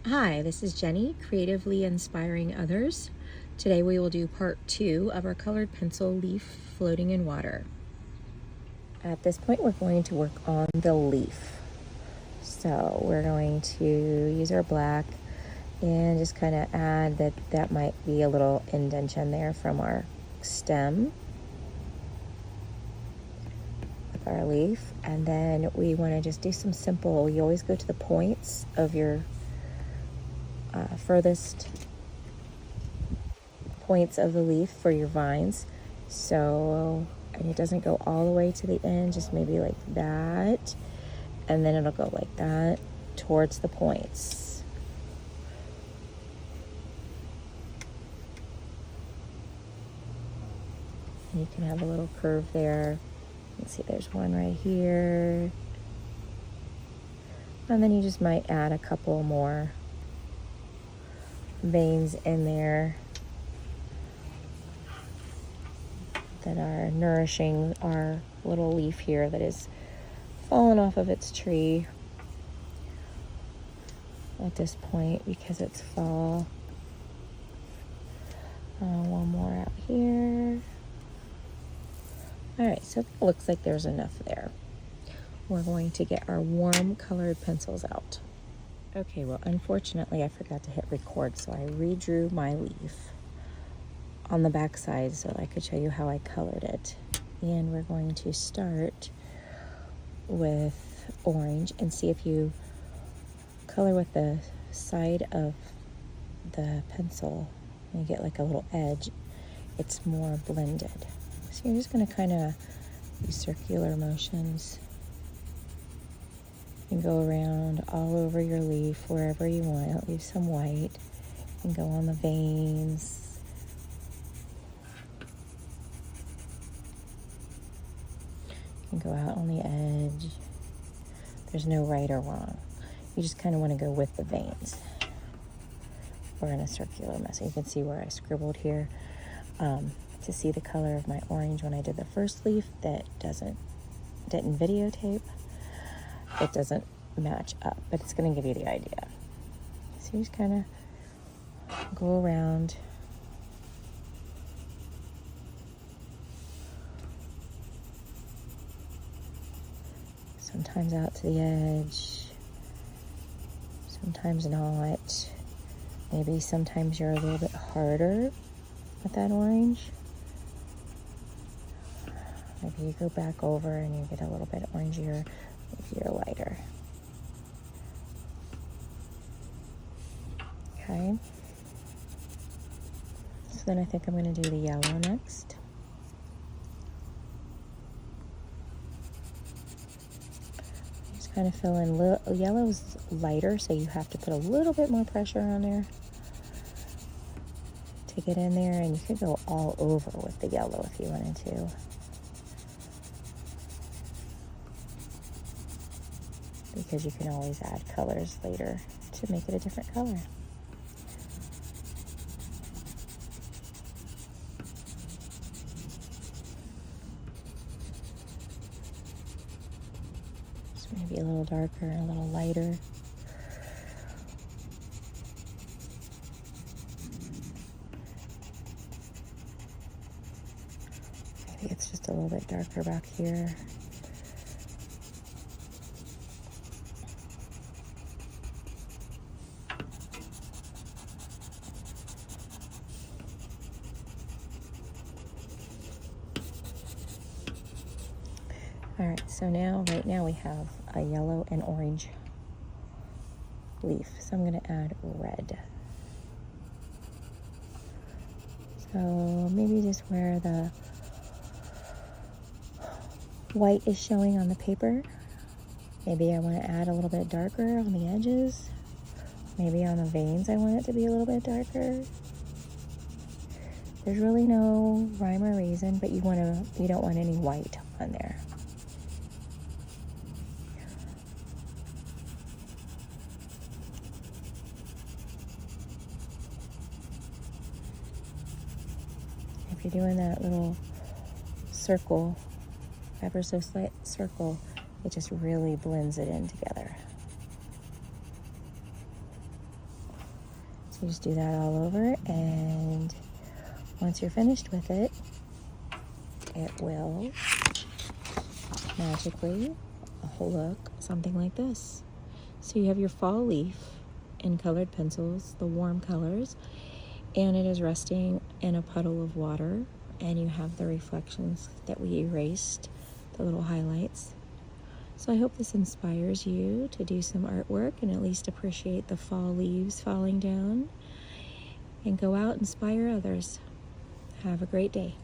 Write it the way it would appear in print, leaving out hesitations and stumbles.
Hi, this is Jenny, Creatively Inspiring Others. Today we will do part 2 of our colored pencil leaf floating in water. At this point we're going to work on the leaf. So we're going to use our black and just kind of add that might be a little indentation there from our stem of our leaf. And then we want to just do some simple, you always go to the points of your furthest points of the leaf for your vines. So, and it doesn't go all the way to the end, just maybe like that. And then it'll go like that towards the points. And you can have a little curve there. You can see there's one right here. And then you just might add a couple more veins in there that are nourishing our little leaf here that is fallen off of its tree at this point because it's fall. One more out here. All right, so it looks like there's enough there. We're going to get our warm colored pencils out. Okay, well, unfortunately, I forgot to hit record, so I redrew my leaf on the back side so I could show you how I colored it. And we're going to start with orange and see if you color with the side of the pencil and you get like a little edge, it's more blended. So you're just going to kind of use circular motions and go around all over your leaf wherever you want. Leave some white and go on the veins. You can go out on the edge. There's no right or wrong. You just kind of want to go with the veins. We're in a circular mess. You can see where I scribbled here to see the color of my orange when I did the first leaf that didn't videotape. It doesn't match up, but it's going to give you the idea. So you just kind of go around. Sometimes out to the edge, sometimes not. Maybe sometimes you're a little bit harder with that orange. Maybe you go back over and you get a little bit orangier. Maybe you're lighter. Okay. So then I think I'm going to do the yellow next. Just kind of fill in. Yellow's lighter, so you have to put a little bit more pressure on there to get in there, and you could go all over with the yellow if you wanted to. Because you can always add colors later to make it a different color. So maybe a little darker and a little lighter. Maybe it's just a little bit darker back here. All right, so right now we have a yellow and orange leaf. So I'm going to add red. So maybe just where the white is showing on the paper. Maybe I want to add a little bit darker on the edges. Maybe on the veins I want it to be a little bit darker. There's really no rhyme or reason, but you don't want any white on there. If you're doing that little circle, ever so slight circle, it just really blends it in together. So just do that all over, and once you're finished with it, it will magically look something like this. So you have your fall leaf in colored pencils, the warm colors, and it is resting in a puddle of water, and you have the reflections that we erased, the little highlights. So I hope this inspires you to do some artwork and at least appreciate the fall leaves falling down, and go out and inspire others. Have a great day.